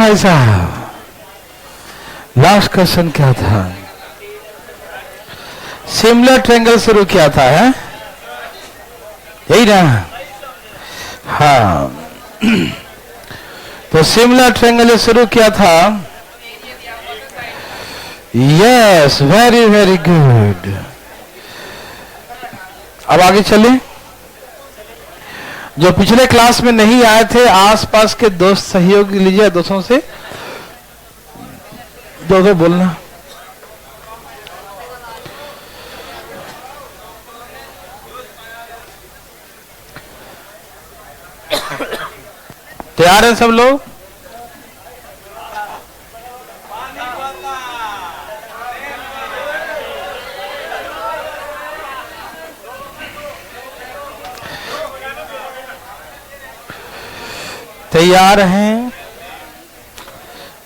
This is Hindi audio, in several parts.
भाई साहब, लास्ट क्वेश्चन क्या था? सिमिलर ट्रायंगल शुरू किया था, है यही ना? हाँ, तो सिमिलर ट्रायंगल शुरू किया था। Yes, very very good. अब आगे चले। जो पिछले क्लास में नहीं आए थे, आसपास के दोस्त सहयोग लीजिए, दोस्तों से दो बोलना। तैयार हैं सब लोग? तैयार हैं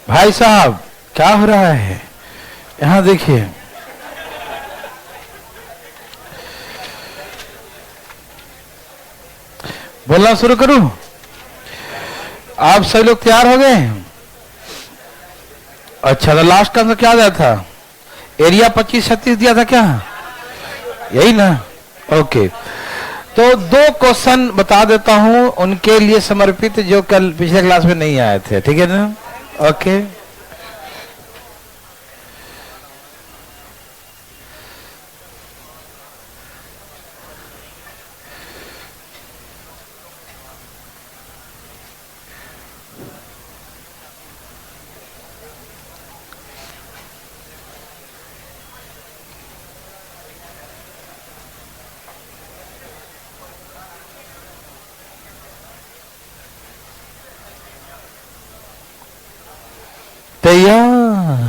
भाई साहब? क्या हो रहा है यहां देखिए। बोलना शुरू करूं? आप सभी लोग तैयार हो गए? अच्छा, तो लास्ट का आंसर क्या दिया था? एरिया 25-36 दिया था क्या? यही ना? ओके, तो दो क्वेश्चन बता देता हूं उनके लिए समर्पित जो कल पिछले क्लास में नहीं आए थे, ठीक है ना? ओके, तैयार?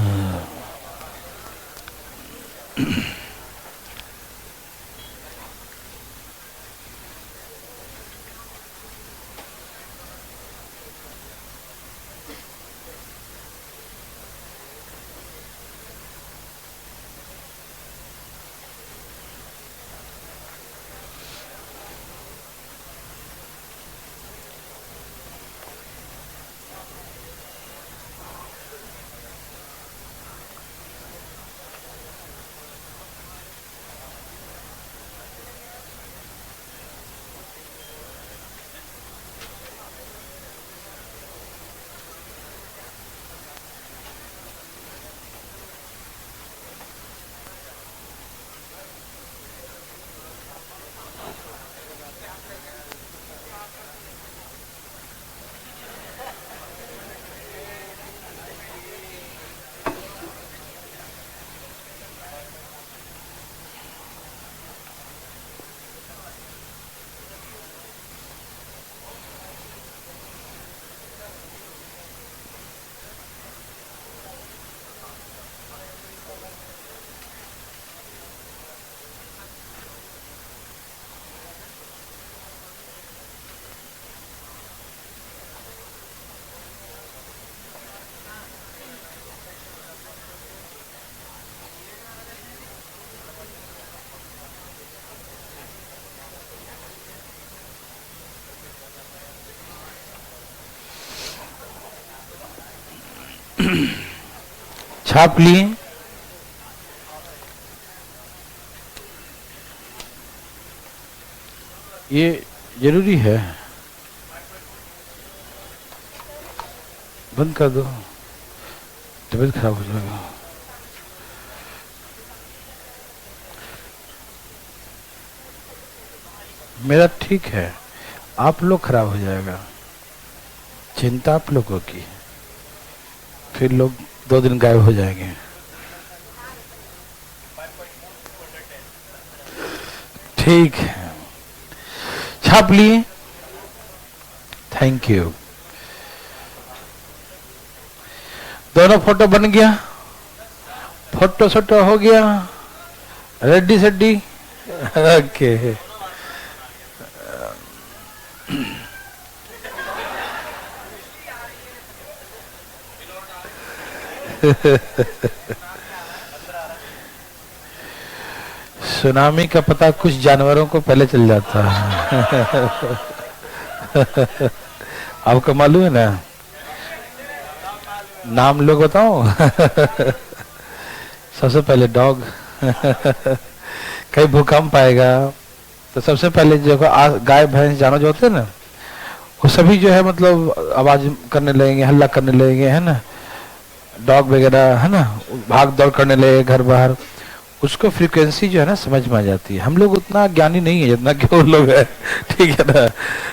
छाप लिए? ये जरूरी है, बंद कर दो, तबीयत खराब हो जाएगा। मेरा ठीक है, आप लोग खराब हो जाएगा, चिंता आप लोगों की, फिर लोग 2 दिन गायब हो जाएंगे। ठीक है, छाप लिए? Thank you. दोनों फोटो बन गया, फोटो सोटो हो गया, रेडी सेडी? ओके, सुनामी का पता कुछ जानवरों को पहले चल जाता है। आपको मालूम है ना? नाम लोग बताओ। सबसे पहले डॉग। कहीं भूकंप आएगा तो सबसे पहले जो गाय भैंस जानवर जो होते हैं ना, वो सभी जो है मतलब आवाज करने लगेंगे, हल्ला करने लगेंगे, है ना। डॉग वगैरह है ना, भाग दौड़ करने लगेंगे घर बाहर। उसको फ्रीक्वेंसी जो है ना समझ में आ जाती है। हम लोग उतना ज्ञानी नहीं है जितना कि वो लोग है, ठीक है ना।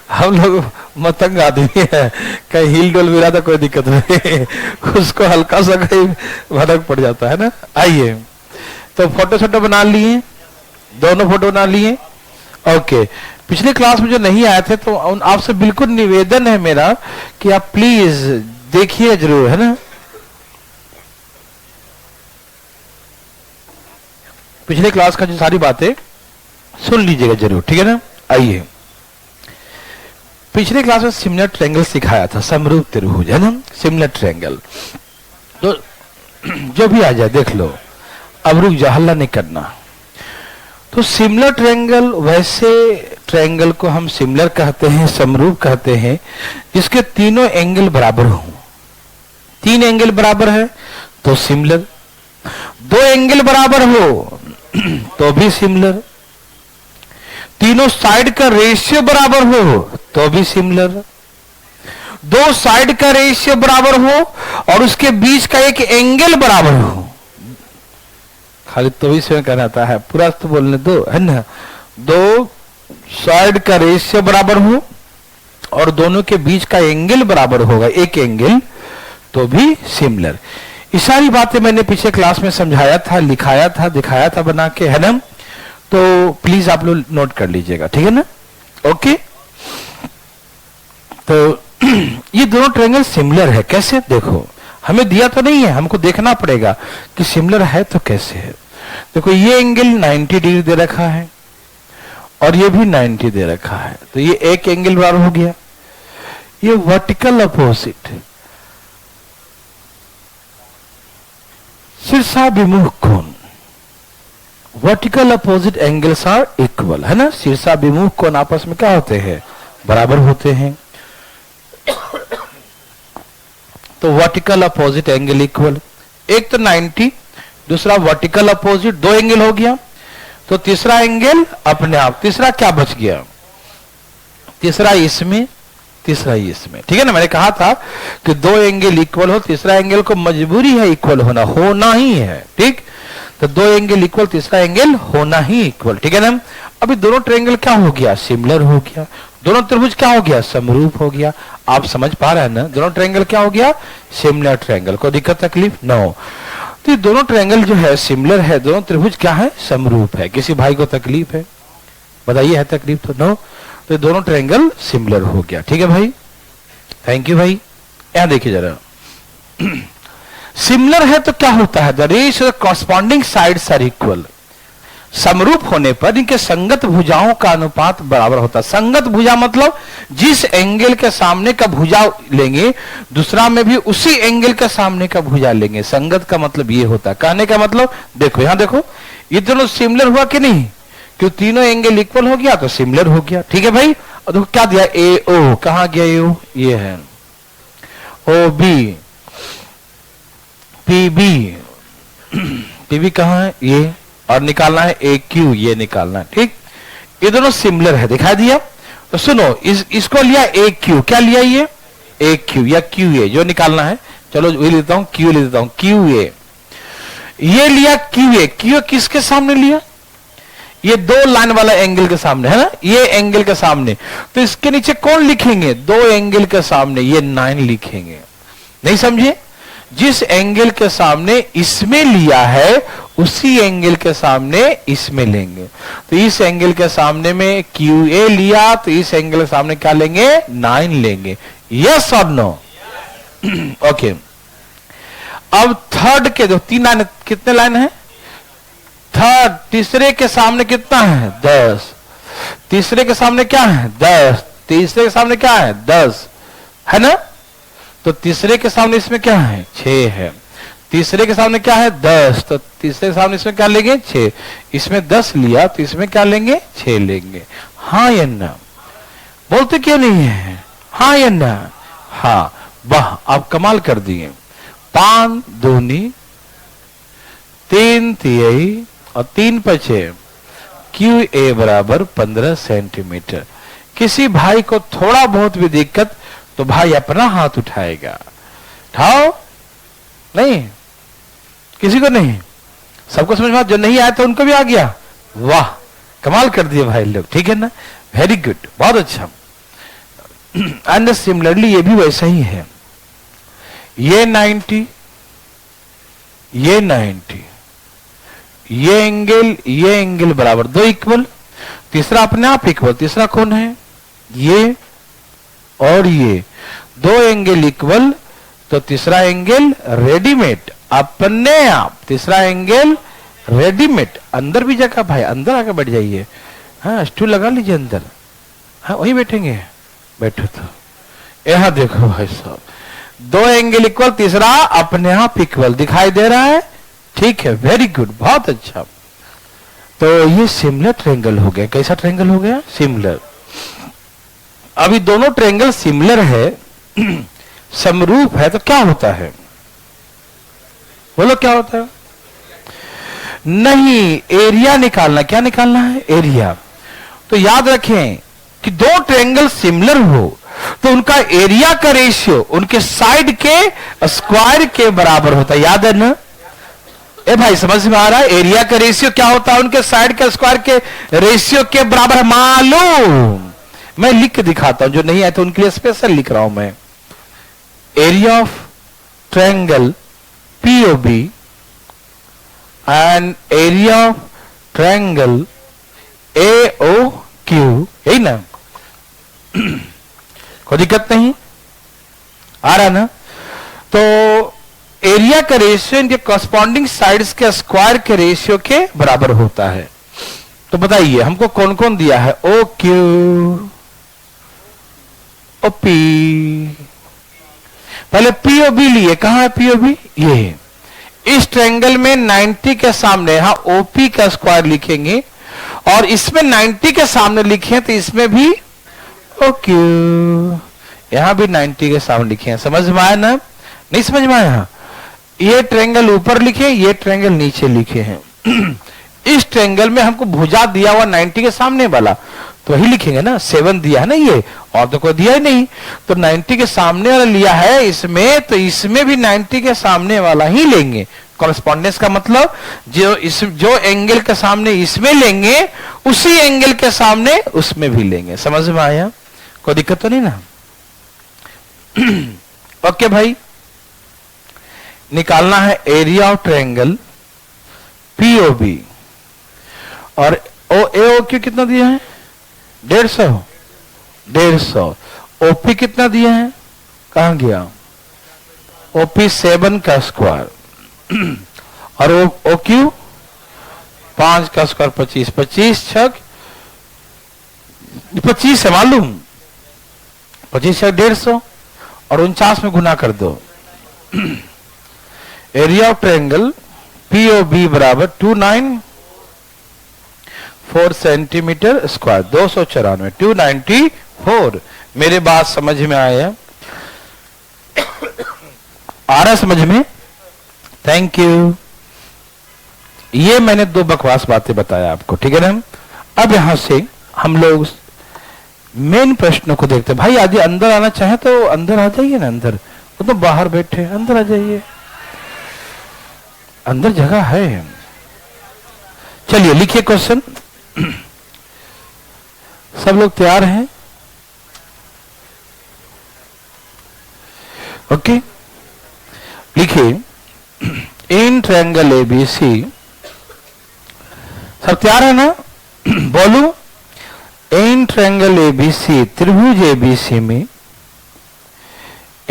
हम लोग मतंग आदमी है, कहीं हिल डोल मिला तो कोई दिक्कत नहीं, उसको हल्का सा कहीं भड़क पड़ जाता है ना। आइए, तो फोटो शोटो बना लिए, दोनों फोटो बना लिए। ओके, पिछले क्लास में जो नहीं आए थे तो आपसे बिल्कुल निवेदन है मेरा कि आप प्लीज देखिए जरूर, है ना। पिछले क्लास का जो सारी बातें सुन लीजिएगा जरूर, ठीक है ना। आइए, पिछले क्लास में सिमिलर ट्रायंगल सिखाया था, समरूप त्रिभुज, है ना, सिमिलर ट्रायंगल। तो जो भी आ जाए देख लो, अब रुक जा, हल्ला नहीं करना। तो सिमिलर ट्रायंगल, वैसे ट्रायंगल को हम सिमिलर कहते हैं, समरूप कहते हैं, जिसके तीनों एंगल बराबर हों। 3 एंगल बराबर है तो सिमिलर, 2 एंगल बराबर हो तो भी सिमिलर, तीनों साइड का रेशियो बराबर हो तो भी सिमिलर, 2 साइड का रेशियो बराबर हो और उसके बीच का एक एंगल बराबर हो। खाली तो भी इसमें कहना था है, पूरा तो बोलने दो, है ना। 2 साइड का रेशियो बराबर हो और दोनों के बीच का एंगल बराबर होगा, एक एंगल, तो भी सिमिलर। ये सारी बातें मैंने पिछले क्लास में समझाया था, लिखाया था, दिखाया था बना के, है ना। तो प्लीज आप लोग नोट कर लीजिएगा, ठीक है ना। ओके, तो ये दोनों ट्रायंगल सिमिलर है। कैसे? देखो, हमें दिया तो नहीं है, हमको देखना पड़ेगा कि सिमिलर है तो कैसे है। देखो, ये एंगल 90 डिग्री दे रखा है और ये भी 90 दे रखा है, तो ये एक एंगल बराबर हो गया। ये वर्टिकल अपोजिट, शीर्षाभिमुख कोण, vertical opposite angles are equal, है ना। शीर्षाभिमुख कोण आपस में क्या होते हैं? बराबर होते हैं। तो वर्टिकल अपोजिट एंगल इक्वल, एक तो 90, दूसरा वर्टिकल अपोजिट, 2 एंगल हो गया। तो तीसरा एंगल अपने आप, तीसरा क्या बच गया? तीसरा इसमें, तीसरा इसमें, ठीक है ना। मैंने कहा था कि 2 एंगल इक्वल हो, तीसरा एंगल को मजबूरी है इक्वल होना ही है, ठीक। तो 2 एंगल इक्वल, तीसरा एंगल होना ही इक्वल, ठीक है ना। अभी दोनों ट्रायंगल क्या हो गया? सिमिलर हो गया। दोनों त्रिभुज क्या हो गया? समरूप हो गया। आप समझ पा रहे हैं ना? दोनों ट्रायंगल क्या हो गया? Similar triangle. कोई दिक्कत तकलीफ? नो। तो ये दोनों ट्रायंगल जो है सिमिलर है, दोनों त्रिभुज क्या है? समरूप है। किसी भाई को तकलीफ है? बताइए, है तकलीफ तो? नो। तो दोनों ट्रायंगल सिमिलर हो गया, ठीक है भाई। थैंक यू भाई। यहां देखिए जरा, सिमिलर है तो क्या होता है? The ratio corresponding sides are equal. समरूप होने पर इनके संगत भुजाओं का अनुपात बराबर होता है। संगत भुजा मतलब जिस एंगल के सामने का भुजा लेंगे, दूसरा में भी उसी एंगल के सामने का भुजा लेंगे। संगत का मतलब ये होता है। कहने का मतलब देखो, यहां देखो, ये दोनों सिमिलर हुआ कि नहीं? क्यों? तीनों एंगल इक्वल हो गया तो सिमिलर हो गया, ठीक है भाई। और देखो क्या दिया? ए ओ, कहां गया ए ओ? ये है O B, P B, P B कहां है? ये, और निकालना है ए क्यू, ये निकालना है, ठीक। ये दोनों सिमिलर है, दिखा दिया। तो सुनो, इसको लिया ए क्यू, क्या लिया? ये ए क्यू या क्यू ए, जो निकालना है। चलो ये लेता हूं, क्यू ले लेता हूं, क्यू ए। ये लिया क्यू ए, क्यू किसके सामने लिया? ये 2 लाइन वाला एंगल के सामने, है ना, ये एंगल के सामने। तो इसके नीचे कौन लिखेंगे? 2 एंगल के सामने ये 9 लिखेंगे। नहीं समझे? जिस एंगल के सामने इसमें लिया है, उसी एंगल के सामने इसमें लेंगे। तो इस एंगल के सामने में क्यू ए लिया, तो इस एंगल के सामने क्या लेंगे? 9 लेंगे। यस और नो? ओके। अब थर्ड के दो 3 लाइन, कितने लाइन है? थर्ड, तीसरे के सामने कितना है? 10। तीसरे के सामने क्या है? 10। तीसरे के सामने क्या है? 10, है ना। तो तीसरे के सामने इसमें क्या है? 6 है। तीसरे के सामने क्या है? 10। तो तीसरे के सामने इसमें क्या लेंगे? 6। इसमें 10 लिया तो इसमें क्या लेंगे? 6 लेंगे। हाँ या ना? बोलते क्यों नहीं है? हाँ या ना? हाँ। वाह, आप कमाल कर दिए। 5 दूनी 3 तिहाई और 3 पचे QA बराबर 15 सेंटीमीटर। किसी भाई को थोड़ा बहुत भी दिक्कत तो भाई अपना हाथ उठाएगा। उठाओ, नहीं किसी को नहीं, सबको समझ में, जो नहीं आया तो उनको भी आ गया। वाह, कमाल कर दिए भाई लोग, ठीक है ना, वेरी गुड, बहुत अच्छा। एंड सिमिलरली ये भी वैसा ही है, ये 90, ये 90, ये एंगल बराबर, दो इक्वल, तीसरा अपने आप इक्वल, तीसरा कौन है, ये और ये दो एंगल इक्वल, तो तीसरा एंगल रेडीमेड अपने आप, तीसरा एंगल रेडीमेड। अंदर भी जगह भाई, अंदर आके बैठ जाइए, हाँ स्टूल लगा लीजिए अंदर, हाँ वही बैठेंगे, बैठो। तो यहां देखो भाई साहब, दो एंगल इक्वल, तीसरा अपने आप इक्वल, दिखाई दे रहा है, ठीक है, वेरी गुड, बहुत अच्छा। तो ये सिमिलर ट्रायंगल हो गया। कैसा ट्रायंगल हो गया, सिमिलर। अभी दोनों ट्रायंगल सिमिलर है, समरूप है, तो क्या होता है, बोलो क्या होता है, नहीं एरिया निकालना। क्या निकालना है, एरिया। तो याद रखें कि दो ट्रायंगल सिमिलर हो तो उनका एरिया का रेशियो उनके साइड के स्क्वायर के बराबर होता है, याद है ना। ए भाई समझ में आ रहा है, एरिया का रेशियो क्या होता है, उनके साइड के स्क्वायर के रेशियो के बराबर है। मालूम, मैं लिख के दिखाता हूं, जो नहीं आया तो उनके लिए स्पेशल लिख रहा हूं मैं। Area of triangle POB and area of triangle AOQ, यही ना, कोई दिक्कत नहीं आ रहा ना। तो एरिया का रेशियो इनके कॉरस्पॉन्डिंग साइड्स के स्क्वायर के रेशियो के बराबर होता है। तो बताइए हमको कौन कौन दिया है, OQ, OP, पहले POB लिए, कहां है POB, ये इस ट्रायंगल में 90 के सामने, यहां OP का स्क्वायर लिखेंगे, और इसमें 90 के सामने लिखे तो इसमें भी OQ, यहां भी 90 के सामने लिखे हैं। समझ में आया ना, नहीं समझ में आया, ये ट्रायंगल ऊपर लिखे, ये ट्रायंगल नीचे लिखे हैं। इस ट्रायंगल में हमको भुजा दिया हुआ 90 के सामने वाला, तो वही लिखेंगे ना, 7 दिया है ना ये, और तो कोई दिया ही नहीं, तो 90 के सामने वाला लिया है इसमें, तो इसमें भी 90 के सामने वाला ही लेंगे। कॉरेस्पॉन्डेंस का मतलब जो एंगल के सामने इसमें लेंगे उसी एंगल के सामने उसमें भी लेंगे। समझ में आया, कोई दिक्कत तो नहीं ना। ओके भाई, निकालना है एरिया ऑफ ट्रायंगल POB, और AOQ कितना दिया है, 150। OP कितना दिया है, कहां गया, OP 7 का स्क्वायर, और OQ 5 का स्क्वायर 25, 25 छक 25 है मालूम, 25 छक 150 और 49 में गुना कर दो। एरिया ऑफ ट्रायंगल POB बराबर 294 सेंटीमीटर स्क्वायर, 294, 294। मेरे बात समझ में आया, आ रहा समझ में, थैंक यू। ये मैंने दो बकवास बातें बताया आपको, ठीक है ना। अब यहां से हम लोग मेन प्रश्नों को देखते हैं। भाई यदि अंदर आना चाहे तो अंदर आ जाइए ना, अंदर, वो तो बाहर बैठे, अंदर आ जाइए, अंदर जगह है। चलिए लिखिए क्वेश्चन, सब लोग तैयार हैं, ओके। लिखिए, इन ट्रायंगल ABC, सब तैयार है ना, बोलू, इन ट्रायंगल ABC, त्रिभुज ABC में,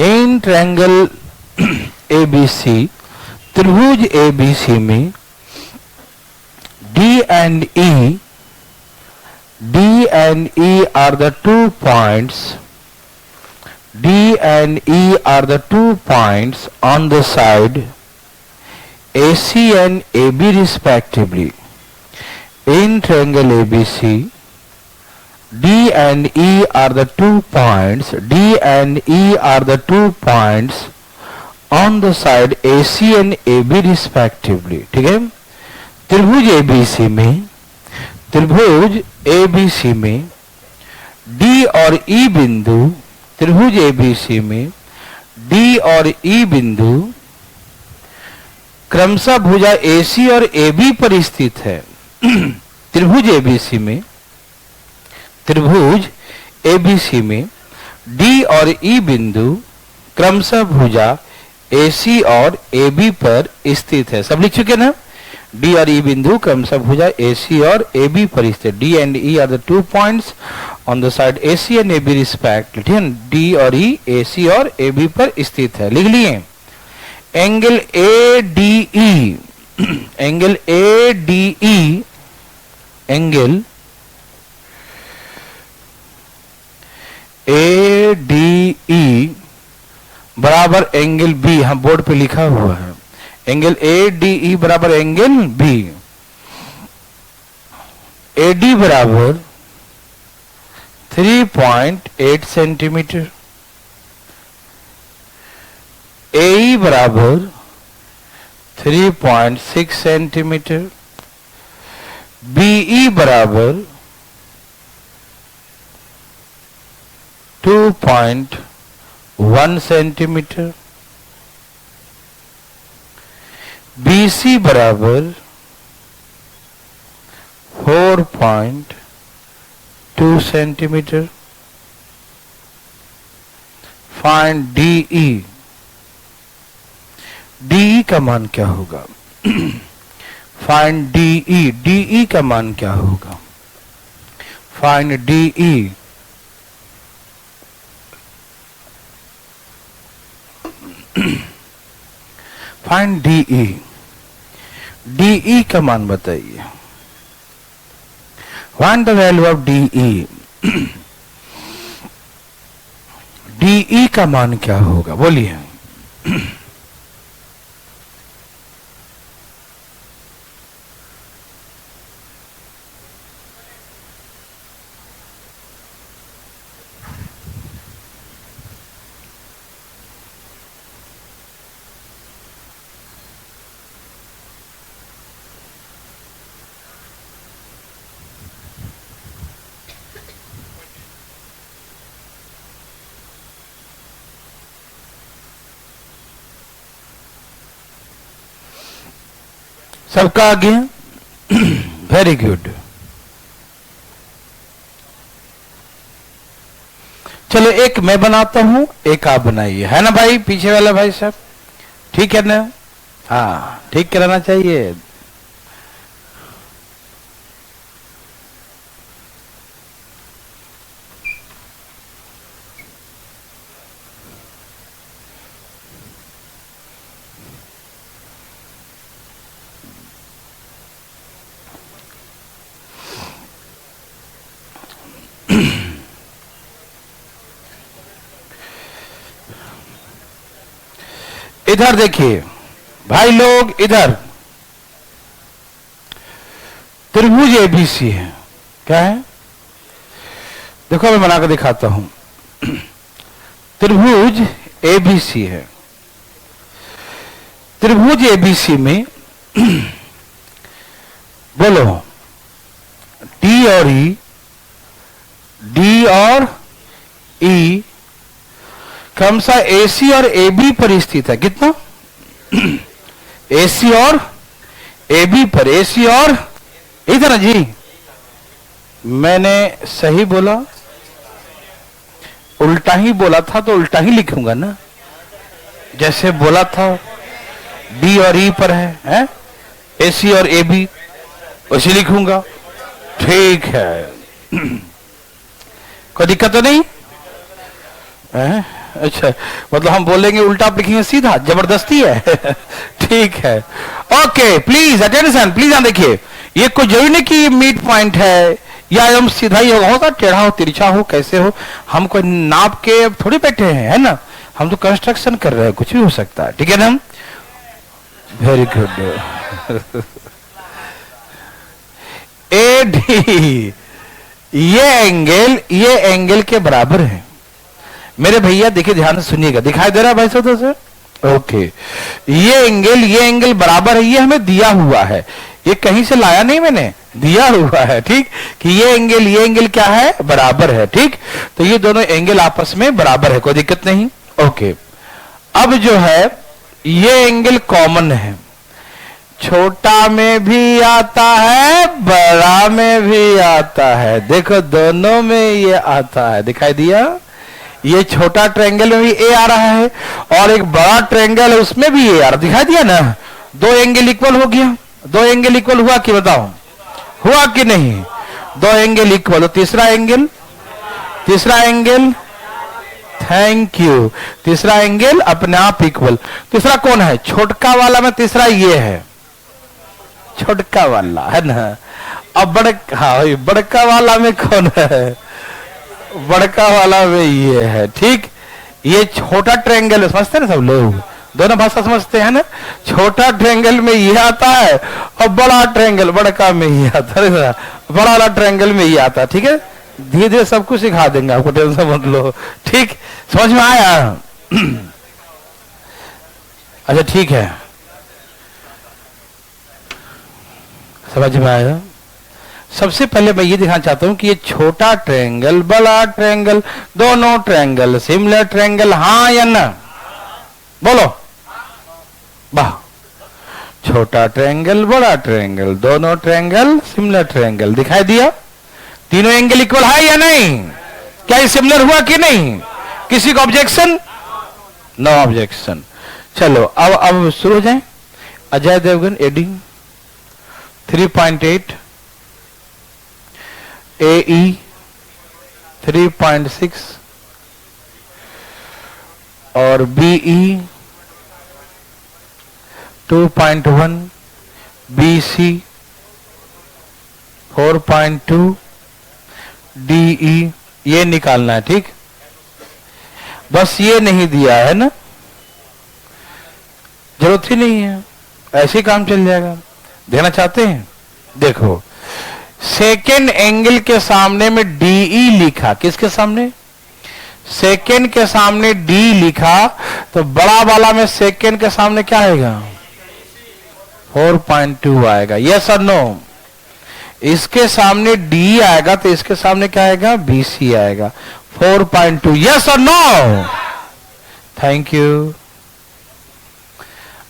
इन ट्रायंगल ABC, त्रिभुज ABC में D and E are the 2 points, D and E are the 2 points on the side AC and AB respectively. In triangle ABC, D and E are the 2 points, D and E are the 2 points on the side AC and AB respectively. ठीक है, त्रिभुज ABC में, त्रिभुज ABC में D और E बिंदु, त्रिभुज ABC में D और E बिंदु क्रमशः भुजा AC और AB पर स्थित है। त्रिभुज ABC में, त्रिभुज ABC में D और E बिंदु क्रमशः भुजा AC और AB पर स्थित है। सब लिख चुके ना? D और E बिंदु क्रमशः भुजा AC और AB पर स्थित। D and E are the 2 points on the side AC and AB respectively। ठीक है, D और E AC और AB पर स्थित है। लिख लिए? Angle ADE, angle ADE, angle ADE बराबर एंगल B, हम बोर्ड पे लिखा हुआ है। एंगल ADE बराबर एंगल B। AD बराबर 3.8 सेंटीमीटर, AE बराबर 3.6 सेंटीमीटर, BE बराबर 2.1 सेंटीमीटर, BC बराबर 4.2 सेंटीमीटर। Find DE। DE का मान क्या होगा? Find DE। DE का मान क्या होगा? Find DE। Find DE। DE का मान बताइए। Find the value of DE। DE का मान क्या होगा? बोलिए। सबका आ गया? Very good. चलो एक मैं बनाता हूं, एक आप बनाइए, है ना भाई? पीछे वाला भाई साहब, ठीक है ना? हाँ, ठीक कराना चाहिए। इधर देखिए भाई लोग, इधर त्रिभुज ABC है। क्या है? देखो मैं बनाकर दिखाता हूं। त्रिभुज ABC है। त्रिभुज ABC में बोलो D और E, D और E क्रमशः AC और AB पर स्थित है। कितना? AC और AB पर। AC और इधर ना जी, मैंने सही बोला? उल्टा ही बोला था तो उल्टा ही लिखूंगा ना, जैसे बोला था D और E पर है? AC और AB वैसे लिखूंगा। ठीक है, कोई दिक्कत तो नहीं है? अच्छा, मतलब हम बोलेंगे उल्टा, आप लिखेंगे सीधा, जबरदस्ती है। ठीक है, ओके, प्लीज अटेंशन, प्लीज ध्यान देखिए। ये कोई जरूरी नहीं कि मिड पॉइंट है या एकदम सीधा ही होगा, टेढ़ा हो, तिरछा हो, कैसे हो। हम कोई नाप के थोड़ी बैठे हैं, है ना? हम तो कंस्ट्रक्शन कर रहे हैं, कुछ भी हो सकता है। ठीक है ना? Very good. AD ये एंगल के बराबर है। मेरे भैया देखिए, ध्यान से सुनिएगा। दिखाई दे रहा है भाई साहब? ओके, ये एंगल बराबर है, ये हमें दिया हुआ है, ये कहीं से लाया नहीं मैंने, दिया हुआ है, ठीक, कि ये एंगल क्या है, बराबर है, ठीक। तो ये दोनों एंगल आपस में बराबर है, कोई दिक्कत नहीं। ओके, अब जो है ये एंगल कॉमन है, छोटा में भी आता है, बड़ा में भी आता है, देखो दोनों में ये आता है, दिखाई दिया। ये छोटा ट्रायंगल में भी ए आ रहा है और एक बड़ा ट्रायंगल है उसमें भी ए आ रहा, दिखाई दिया ना। दो एंगल इक्वल हो गया, दो एंगल इक्वल हुआ कि बताओ, हुआ कि नहीं, दो एंगल इक्वल। तीसरा एंगल, थैंक यू, तीसरा एंगल अपने आप इक्वल। तीसरा कौन है, छोटका वाला में तीसरा ये है, छोटका वाला है ना। अब बड़का वाला में कौन है, बड़का वाला में ये है, ठीक। ये छोटा ट्रायंगल समझते हैं ना सब लोग, दोनों भाषा समझते हैं ना। छोटा ट्रायंगल में ये आता है और बड़ा ट्रायंगल बड़का में ये आता है, बड़ा वाला ट्रायंगल में ये आता है, ठीक है। धीरे धीरे सब कुछ सिखा देंगे आपको, टेंशन मत लो, ठीक। समझ में आया? अच्छा ठीक है, समझ में आया। सबसे पहले मैं ये दिखाना चाहता हूं कि ये छोटा ट्रायंगल, बड़ा ट्रायंगल, दोनों ट्रायंगल सिमिलर ट्रायंगल, हाँ या ना, बोलो। वाह, छोटा ट्रायंगल, बड़ा ट्रायंगल, दोनों ट्रायंगल सिमिलर ट्रायंगल, दिखाई दिया। तीनों एंगल इक्वल है या नहीं, क्या ये सिमिलर हुआ कि नहीं, किसी को ऑब्जेक्शन? No objection. चलो अब शुरू हो जाए। अजय देवगन एडिंग 3.8, AE 3.6 और BE 2.1, BC 4.2, DE ये निकालना है, ठीक। बस ये नहीं दिया है ना, जरूरत ही नहीं है, ऐसे ही काम चल जाएगा। देना चाहते हैं, देखो सेकेंड एंगल के सामने में DE लिखा, किसके सामने, सेकेंड के सामने D लिखा, तो बड़ा वाला में सेकेंड के सामने क्या आएगा, 4.2 आएगा, यस और नो। इसके सामने D आएगा तो इसके सामने क्या आएगा, BC आएगा, 4.2, यस और नो। Thank you.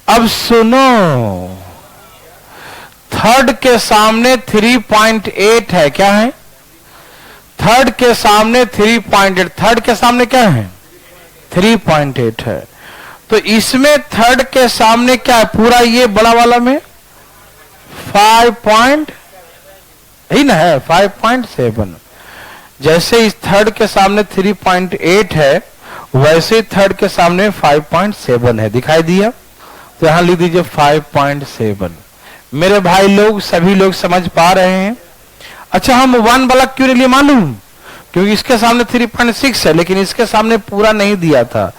अब सुनो, थर्ड के सामने 3.8 है, क्या है, थर्ड के सामने 3.8, थर्ड के सामने क्या है, 3.8 है। तो इसमें थर्ड के सामने क्या है, पूरा ये बड़ा वाला में 5 ही ना है, 5.7। जैसे इस थर्ड के सामने 3.8 है, वैसे थर्ड के सामने 5.7 है, दिखाई दिया। तो यहां लिख दीजिए 5.7। मेरे भाई लोग, सभी लोग समझ पा रहे हैं? अच्छा, हम 1 वाला क्यों नहीं लिए मालूम, क्योंकि इसके सामने 3.6 है, लेकिन इसके सामने पूरा नहीं दिया था।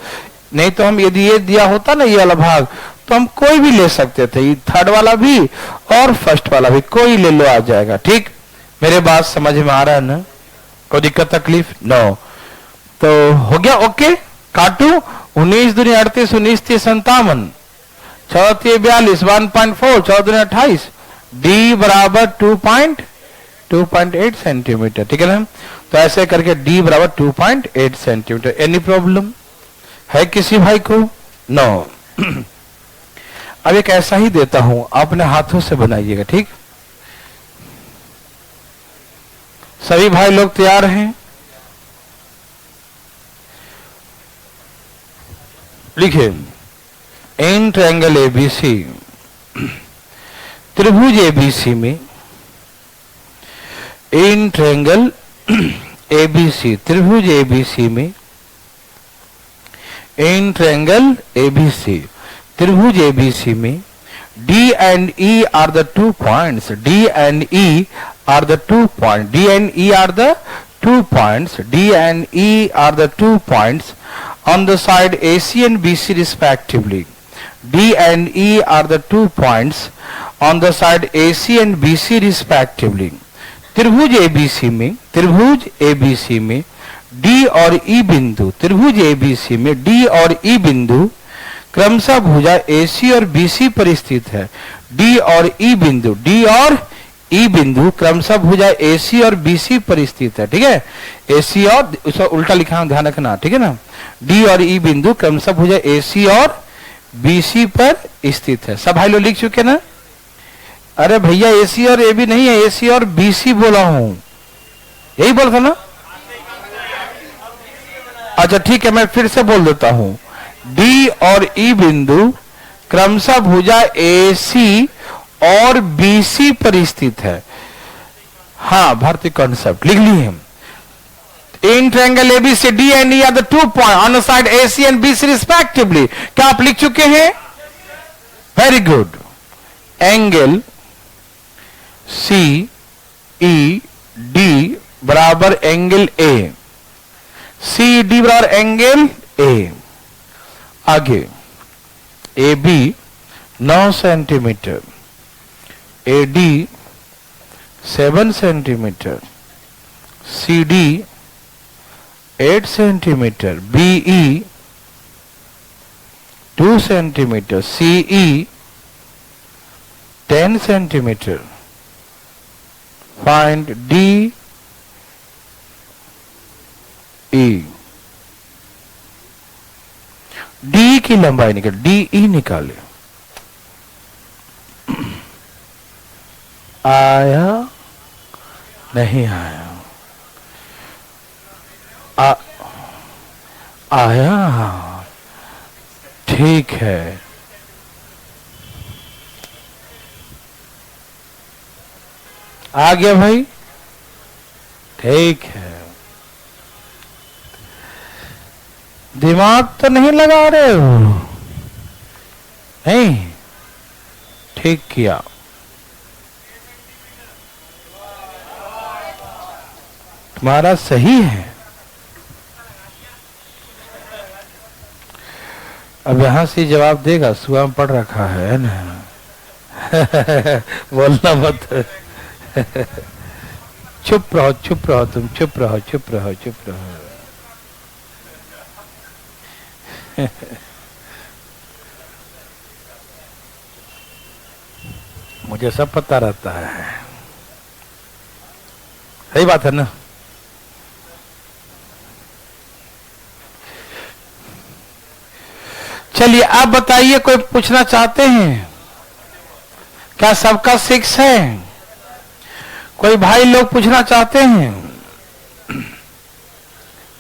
नहीं तो हम यदि ये दिया होता ना, ये वाला भाग, तो हम कोई भी ले सकते थे, थर्ड वाला भी और फर्स्ट वाला भी, कोई ले लो, आ जाएगा, ठीक। मेरे बात समझ में आ रहा है ना, कोई दिक्कत तकलीफ? नो। तो हो गया, ओके। काटू, 19 दूनी 38, 19 30 57, 14 30 42, 1.4, 14 दूनी 28, D बराबर 2.8 सेंटीमीटर, ठीक है ना। तो ऐसे करके D बराबर 2.8 सेंटीमीटर। एनी प्रॉब्लम है किसी भाई को? नो। अब एक ऐसा ही देता हूं, अपने हाथों से बनाइएगा, ठीक। सभी भाई लोग तैयार हैं? लिखिए, इन ट्रायंगल ABC, त्रिभुज ABC में, इन ट्रायंगल ABC, त्रिभुज ABC में, इन ट्रायंगल ABC, त्रिभुज ABC में D and E are the 2 points, D and E are the 2 points, D and E are the 2 points, D and E are the 2 points on the side AC and BC respectively. D and E are the 2 points on the side AC and BC respectively. त्रिभुज ABC में, त्रिभुज ABC में D और E बिंदु, त्रिभुज ABC में D और E बिंदु क्रमशः भुजा AC और BC पर स्थित है। D और E बिंदु, D और E बिंदु क्रमशः भुजा AC और BC पर स्थित है। ठीक है, AC और उसका उल्टा लिखा है, ध्यान रखना। ठीक है ना, D और E बिंदु क्रमशः भुजा AC और BC पर स्थित है। सब भाई लोग लिख चुके ना? अरे भैया AC और AB नहीं है, AC और BC बोला हूं, यही बोल था ना? अच्छा ठीक है, मैं फिर से बोल देता हूं। D और E बिंदु क्रमशः भुजा AC और BC पर स्थित है। हाँ, भारतीय कॉन्सेप्ट लिख लिए हम। In triangle ABCD and E are the 2 points on the side AC and BC respectively. क्या आप लिख चुके हैं? Very good. Angle CED बराबर एंगल A, CED बराबर एंगल A। आगे AB 9 centimetre, AD 7 centimetre, CD 8 centimetre, BE 2 centimetre, CE 10 centimetre. Find DE। DE की लंबाई निकाल, DE निकाले। आया नहीं आया? आया, ठीक है। आ गया भाई, ठीक है। दिमाग तो नहीं लगा रहे हो? नहीं, ठीक किया। तुम्हारा सही है। अब यहां से जवाब देगा, सुबह में पढ़ रखा है ना। बोलना मत। चुप रहो, चुप रहो, तुम चुप रहो, चुप रहो, चुप रहो। मुझे सब पता रहता है, सही बात है ना? चलिए आप बताइए, कोई पूछना चाहते हैं क्या? सबका 6 है? कोई भाई लोग पूछना चाहते हैं?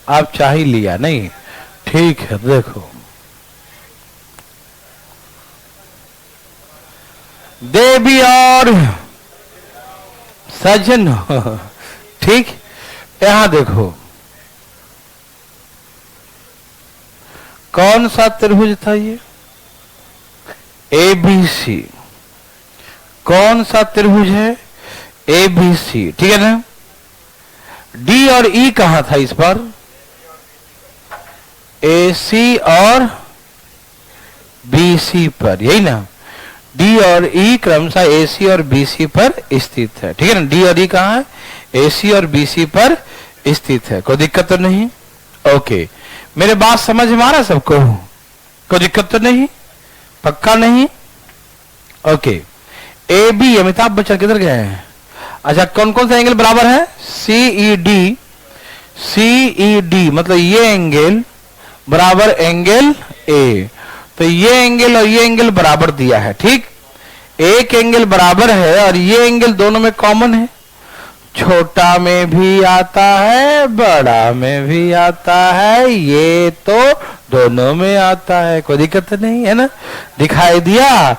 आप चाह ही लिया नहीं, ठीक है। देखो, देवी और सज्जन, ठीक। यहां देखो, कौन सा त्रिभुज था ये? ABC। कौन सा त्रिभुज है? ABC, ठीक है ना? D और E कहां था इस पर? AC और BC पर, यही ना? D और E क्रमशः AC और BC पर स्थित है, ठीक है ना? D और E कहां है? AC और BC पर स्थित है। कोई दिक्कत तो नहीं? ओके, मेरे बात समझ में आ रहा है सबको? कोई दिक्कत तो नहीं? पक्का नहीं? ओके। AB, अमिताभ बच्चन किधर गए हैं? अच्छा, कौन कौन सा एंगल बराबर है? CED, CED मतलब ये एंगल बराबर एंगल A। तो ये एंगल और ये एंगल बराबर दिया है, ठीक। एक एंगल बराबर है और ये एंगल दोनों में कॉमन है। छोटा में भी आता है, बड़ा में भी आता है, ये तो दोनों में आता है। कोई दिक्कत नहीं है ना? दिखाई दिया?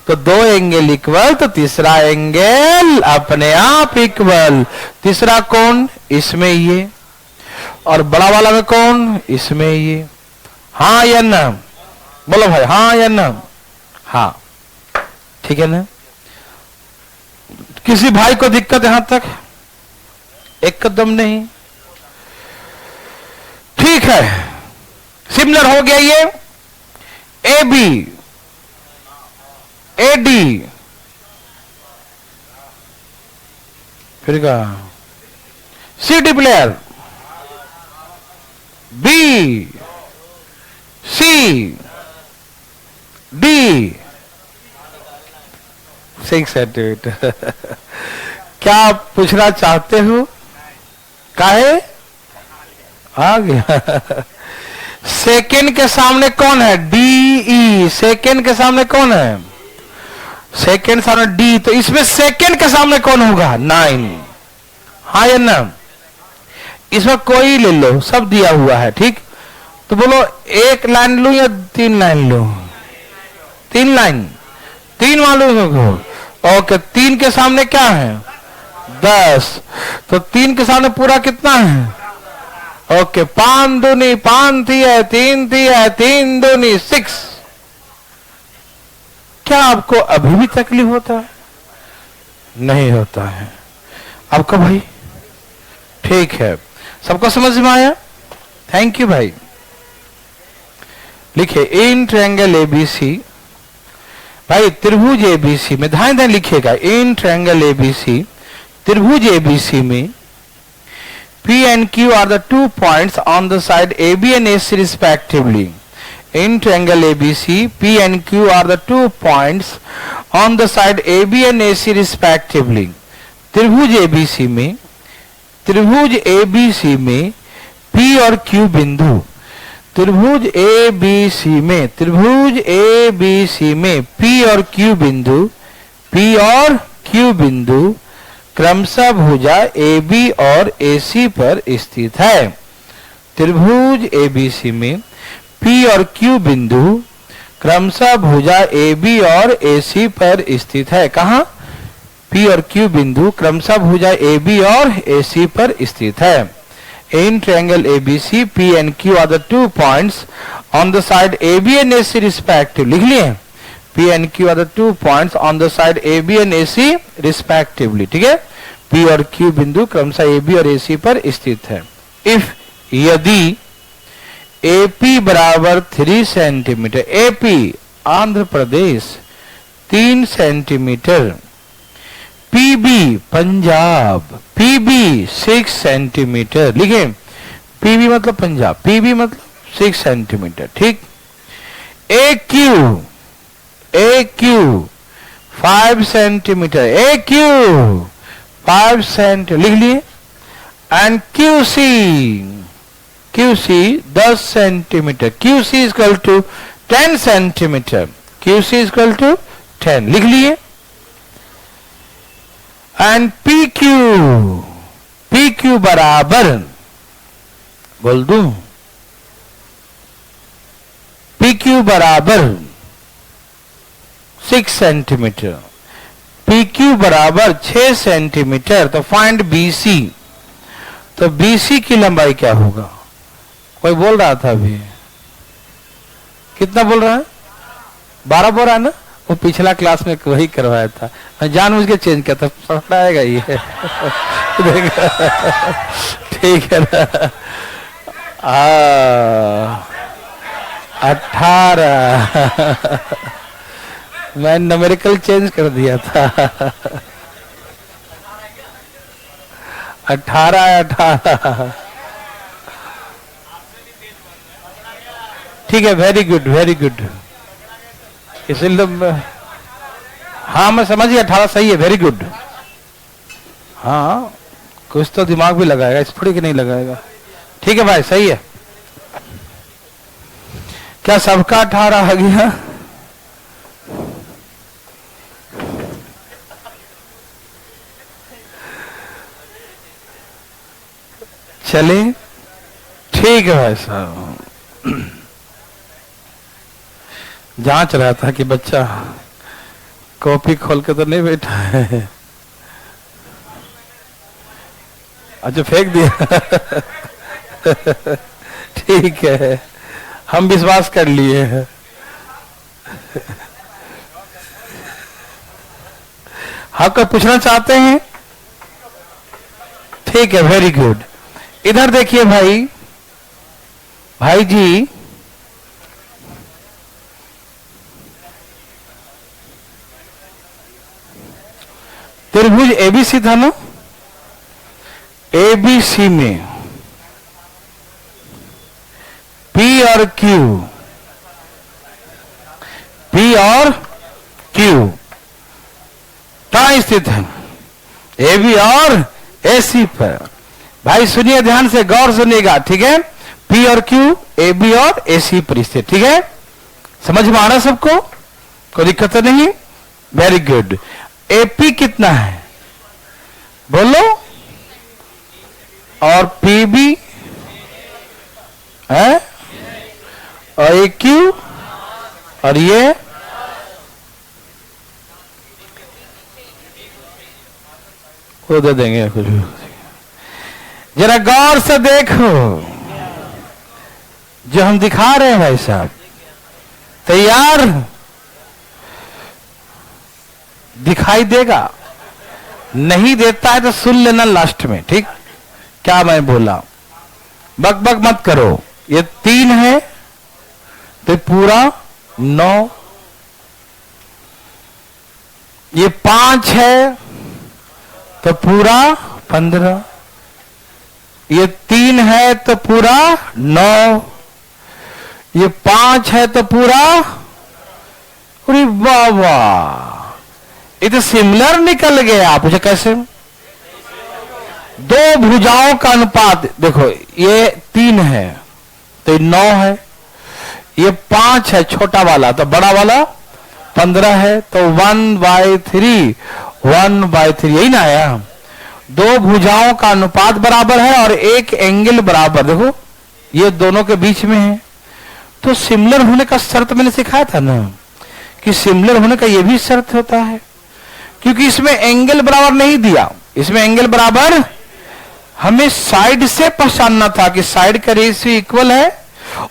तो दो एंगल इक्वल, तो तीसरा एंगल अपने आप इक्वल। तीसरा कौन? इसमें ये। और बड़ा वाला में कौन? इसमें ये। हाँ या ना? बोलो भाई, हाँ या ना? हाँ, ठीक है ना? किसी भाई को दिक्कत यहां तक? एक कदम नहीं, ठीक है। सिमिलर हो गया ये। AB, AD, फिर कहा CD player, B, C, D 6 centimetre. क्या आप पूछना चाहते हो? काहे आ गया। सेकेंड के सामने कौन है? डी। सेकेंड के सामने कौन है? सेकेंड सामने डी, तो इसमें सेकेंड के सामने कौन होगा? 9। हाँ या ना? इसमें कोई ले लो, सब दिया हुआ है, ठीक। तो बोलो 1 लाइन लू या 3 लाइन लू? 3 लाइन, 3 मालूम। ओके, 3 के सामने क्या है? 10। तो 3 के सामने पूरा कितना है? ओके, 5 दूनी 5 थी है, 3 थी है, 3 दूनी 6। क्या आपको अभी भी तकलीफ होता है? नहीं होता है आपको भाई? ठीक है, सबको समझ में आया? थैंक यू भाई। लिखे इन ट्रायंगल एबीसी, भाई त्रिभुज एबीसी में ध्यान ध्यान लिखिएगा। इन ट्रायंगल एबीसी, त्रिभुज एबीसी में P and Q are the 2 points on the side AB and AC respectively. In triangle ABC, P and Q are the 2 points on the side AB and AC respectively. त्रिभुज ABC में, त्रिभुज ABC में P और Q बिंदु, त्रिभुज ABC में, त्रिभुज ABC में P और Q बिंदु, P और Q बिंदु क्रमशः भुजा AB और AC पर स्थित है। त्रिभुज ABC में P और Q बिंदु क्रमशः भुजा AB और AC पर स्थित है। कहाँ? P और Q बिंदु क्रमशः भुजा AB और AC पर स्थित है। In triangle ABC, P and Q are the 2 points on the side AB and AC respectively. लिख लिए? P and Q are the 2 points on the side AB and AC respectively. ठीक है, P और Q बिंदु क्रमशः AB और AC पर स्थित है। If यदि AP बराबर 3 centimetre, AP Andhra Pradesh 3 centimetre, PB Punjab, PB 6 centimetre, लिखे PB मतलब पंजाब, PB मतलब 6 सेंटीमीटर, ठीक। AQ 5 सेंटीमीटर, AQ 5 सेंटीमीटर लिख लिए। And QC 10 centimetre, QC is equal to 10 centimetre, QC is equal to 10 लिख लिए। एंड PQ बराबर, बोल दूं, PQ बराबर 6 सेंटीमीटर, PQ बराबर 6 सेंटीमीटर। तो फाइंड BC, तो BC की लंबाई क्या होगा? कोई बोल रहा था अभी, कितना बोल रहा है? 12 बोल रहा है ना? वो पिछला क्लास में वही करवाया था, मैं जानबूझ के चेंज किया था, पकड़ाएगा ये। ठीक है ना? 18 मैं न्यूमेरिकल चेंज कर दिया था। 18 ठीक है, वेरी गुड वेरी गुड। इसलिए हाँ मैं समझ गया, 18 सही है, वेरी गुड। हाँ कुछ तो दिमाग भी लगाएगा, इस थोड़ी कि नहीं लगाएगा। ठीक है भाई, सही है। क्या सबका 18 आ गया? चले, ठीक है भाई साहब। जांच रहा था कि बच्चा कॉपी खोल के तो नहीं बैठा है। अच्छा फेंक दिया। ठीक है, हम विश्वास कर लिए हैं। हाँ, कोई पूछना चाहते हैं? ठीक है, वेरी गुड। इधर देखिए भाई जी, त्रिभुज एबीसी था ना, एबीसी में P और Q, P और क्यू कहां स्थित है? ए बी और ए सी पर। भाई सुनिए ध्यान से, गौर सुनिएगा, ठीक है? पी और क्यू ए बी और ए सी पर स्थित, ठीक है? समझ में आ रहा सबको? कोई दिक्कत तो नहीं? Very good. एपी कितना है बोलो? और पीबी है, और ए क्यू, और ये वो दे देंगे कुछ। जरा गौर से देखो जो हम दिखा रहे हैं भाई साहब। तैयार? दिखाई देगा? नहीं देता है तो सुन लेना लास्ट में, ठीक? क्या मैं बोला, बक बक मत करो। ये 3 है तो पूरा 9, ये 5 है तो पूरा 15, ये 3 है तो पूरा 9, ये 5 है तो पूरा, अरे वाह वाह, ये तो सिमिलर निकल गया। आप पूछे कैसे? दो भुजाओं का अनुपात देखो, ये 3 है तो ये 9 है, ये 5 है छोटा वाला तो बड़ा वाला 15 है, तो 1/3 1/3 यही ना आया। दो भुजाओं का अनुपात बराबर है और एक एंगल बराबर, देखो ये दोनों के बीच में है। तो सिमिलर होने का शर्त मैंने सिखाया था ना कि सिमिलर होने का ये भी शर्त होता है, क्योंकि इसमें एंगल बराबर नहीं दिया। इसमें एंगल बराबर हमें साइड से पहचानना था कि साइड का रेशियो इक्वल है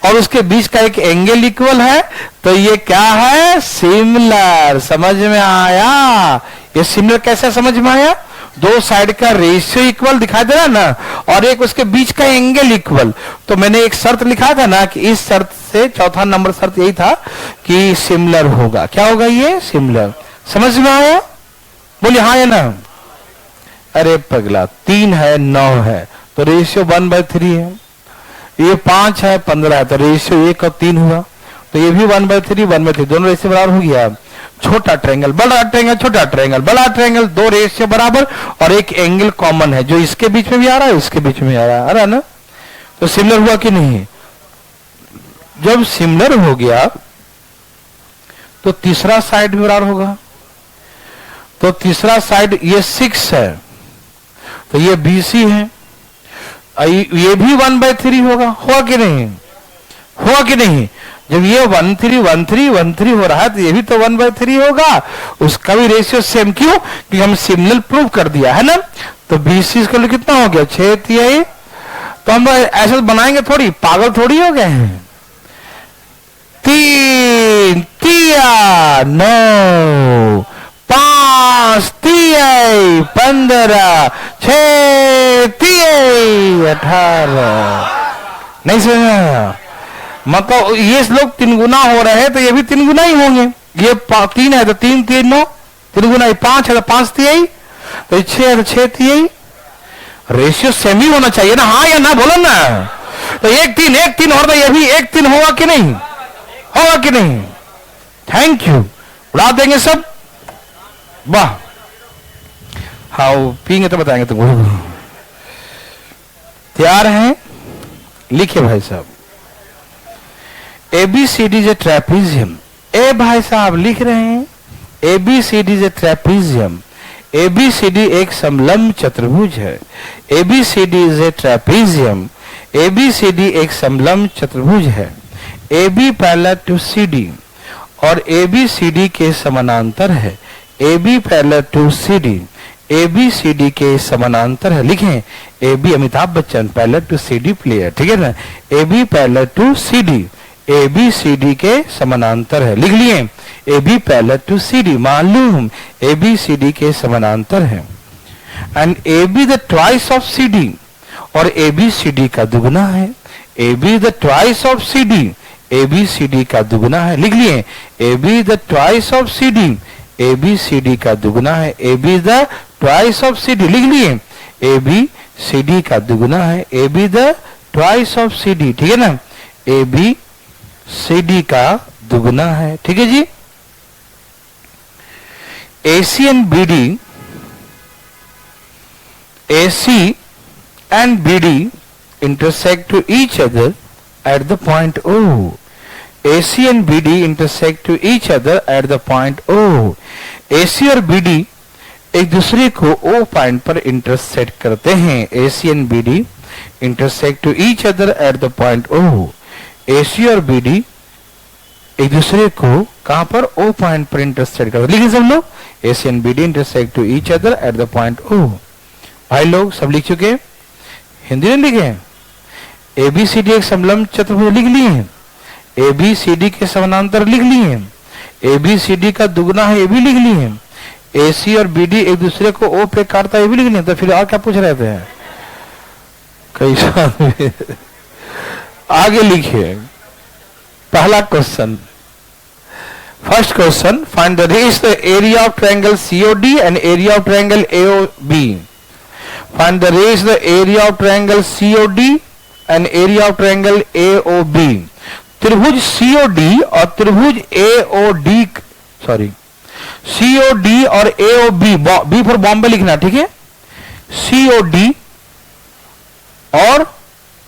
और उसके बीच का एक एंगल इक्वल है, तो ये क्या है? सिमिलर। समझ में आया? ये सिमिलर कैसे समझ में आया? दो साइड का रेशियो इक्वल दिखाई दे रहा ना, और एक उसके बीच का एंगल इक्वल। तो मैंने एक शर्त लिखा था ना कि इस शर्त से चौथा नंबर शर्त यही था कि सिमिलर होगा। क्या होगा? ये सिमिलर। समझ में आया? बोलिए हाँ या ना? अरे पगला, 3 है 9 है तो रेशियो 1/3 है, ये 5 है 15 है तो रेशियो 1 और 3 हुआ, तो ये भी 1/3 1/3 दोनों रेशियो बराबर हो गया। छोटा ट्रायंगल, बड़ा ट्रायंगल, छोटा ट्रायंगल, बड़ा ट्रायंगल, दो रेशियो बराबर और एक एंगल कॉमन है जो इसके बीच में भी आ रहा है, इसके बीच में आ रहा है ना। तो सिमिलर हुआ कि नहीं? जब सिमिलर हो गया तो तीसरा साइड भी बराबर होगा। तो तीसरा साइड ये 6 है तो ये BC है, ये भी 1/3 होगा। हुआ कि नहीं? हुआ कि नहीं? जब ये 1/3 1/3 1/3 हो रहा है तो ये भी तो 1/3 होगा, उसका भी रेशियो सेम। क्यों? कि हम सिमिलर प्रूव कर दिया है ना। तो BC इसका कितना हो गया? 6/3। तो हम ऐसे बनाएंगे थोड़ी, पागल थोड़ी हो गए हैं। 3 3 9 5 3 15 6 3 18। नहीं समझा? मतलब ये लोग 3 गुना हो रहे हैं तो ये भी 3 गुना ही होंगे। ये 3 है तो 3 3 9, 3 गुना 5 है तो 5 3, तो 6 है तो 6 3। रेशियो सेम ही होना चाहिए ना, हाँ या ना बोलो ना। तो 1 3 और तो ये भी 1 3 होगा कि नहीं? होगा कि नहीं? थैंक यू, उड़ा देंगे सब। वाह, हाँ पीएंगे तो बताएंगे तुमको। तैयार हैं? लिखिए भाई साहब, ABCD इज ए ट्रेपीजियम। ए भाई साहब लिख रहे हैं, ABCD is a trapezium. ABCD एक समलंब चतुर्भुज है। ABCD is a trapezium. ABCD एक समलंब चतुर्भुज है। AB पैरेलल टू CD और ABCD के समानांतर है। AB parallel to CD, ABCD के समानांतर है। लिखें AB Amitabh Bachchan parallel to CD player, ठीक है ना। AB parallel to CD, ABCD के समानांतर है। लिख लिए AB पैरेलल टू CD, मालूम ABCD के समानांतर है। And AB the twice of CD और ABCD का दुगना है। AB the twice of CD, ABCD का दुगना है। लिख लिए AB the twice of CD, ABCD का दुगना है। AB the twice of CD, लिख लिए ABCD का दुगना है। AB the twice of CD, ठीक है ना। ABCD का दुगना है, ठीक है जी। AC and BD, AC and BD intersect to each other at the point O. AC and BD intersect to each other at the point O. AC और BD एक दूसरे को O पॉइंट पर इंटरसेक्ट करते हैं. AC and BD intersect to each other at the point O. AC और BD एक दूसरे को कहां पर O पॉइंट पर इंटरसेक्ट करते हैं. लिखिए सब लोग. AC and BD intersect to each other at the point O. भाई लोग सब लिख चुके हैं? हिंदी में लिखे? ABCD एक समलंब चतुर्भुज लिख लिए. ABCD के समानांतर लिख लिए. ABCD का दुगना है ये भी लिख लिए. AC और BD एक दूसरे को O पे काटता है ये भी लिख लिए. तो फिर और क्या पूछ रहे थे? कैसा आगे लिखिए. पहला question. First question, find the race the area of triangle COD and area of triangle AOB. Find the race the area of triangle COD and area of triangle AOB. त्रिभुज COD और त्रिभुज AOD, सॉरी COD और AOB, B फॉर बॉम्बे लिखना, ठीक है. COD और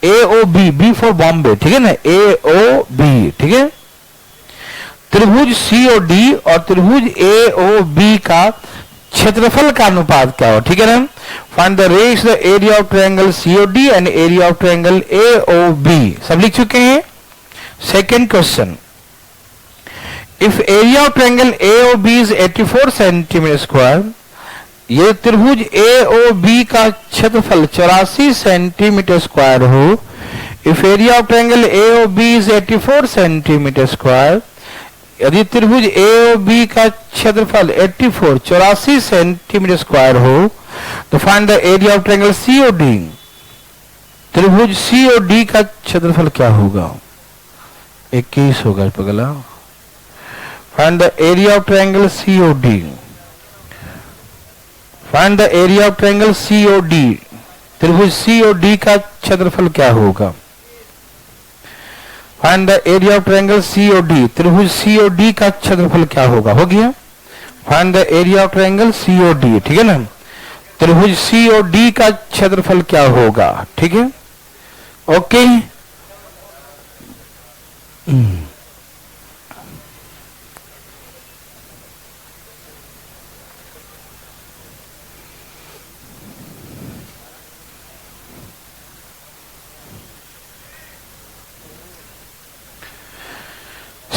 AOB, B फॉर बॉम्बे, ठीक है ना. AOB, ठीक है. त्रिभुज COD और त्रिभुज AOB का क्षेत्रफल का अनुपात क्या हो, ठीक है ना. Find the race the area of triangle COD and area of triangle AOB. सब लिख चुके हैं. Second question, if area of triangle AOB is 84 centimetre square, ये त्रिभुज AOB का क्षेत्रफल 84 सेंटीमीटर स्क्वायर हो. If area of triangle AOB is 84 centimetre square, यदि त्रिभुज AOB का क्षेत्रफल 84 सेंटीमीटर स्क्वायर हो, तो find the area of triangle COD. त्रिभुज COD का क्षेत्रफल क्या होगा? 21 होगा पगला. Find the area of triangle COD. Find the area of triangle COD. त्रिभुज COD का क्षेत्रफल क्या होगा? Find the area of triangle COD. त्रिभुज COD का क्षेत्रफल क्या होगा? हो गया. Find the area of triangle COD, ठीक है ना. त्रिभुज COD का क्षेत्रफल क्या होगा, ठीक है. ओके.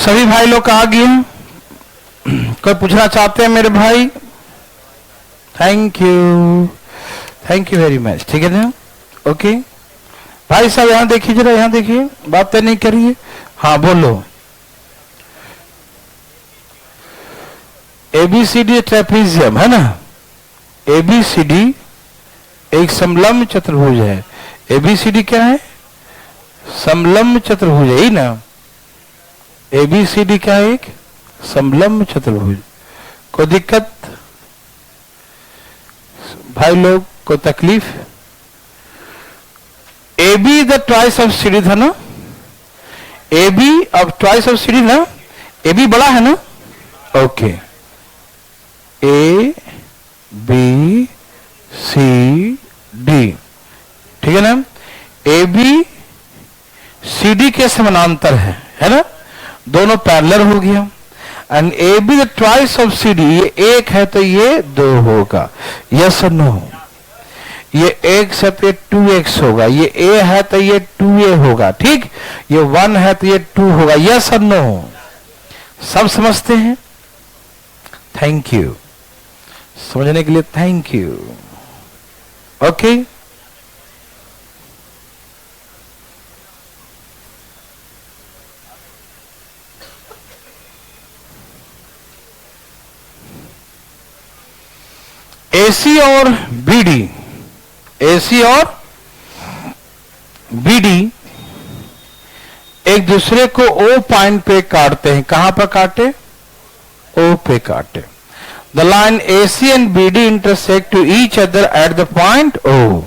सभी भाई लोग आ गए? कोई पूछना चाहते हैं मेरे भाई? थैंक यू वेरी मच, ठीक है ना. ओके भाई साहब, यहां देखिए जरा, यहां देखिए, बातें नहीं करिए. हाँ बोलो. ABCD ट्रेपीजियम है ना. ABCD एक समलंब चतुर्भुज है. ABCD क्या है? समलंब चतुर्भुज है ही ना. ABCD क्या है? एक समलंब चतुर्भुज. कोई दिक्कत भाई लोग? कोई तकलीफ? AB the twice of CD था ना. AB अब ट्वाइस ऑफ CD ना. AB बड़ा है ना. Okay. A B C D, ठीक है ना. AB CD के समानांतर है ना. दोनों पैरेलल हो गया. And AB the twice of CD, ये एक है तो ये 2 होगा. यस और नो? ये एक से तो ये 2x होगा. ये A है तो ये 2A होगा, ठीक. ये 1 है तो ये 2 होगा. यस और नो? सब समझते हैं? Thank you. समझने के लिए थैंक यू. ओके. AC और BD, AC और BD एक दूसरे को O पॉइंट पे काटते हैं. कहां पर काटे? O पे काटे. The line AC and BD intersect to each other at the point O.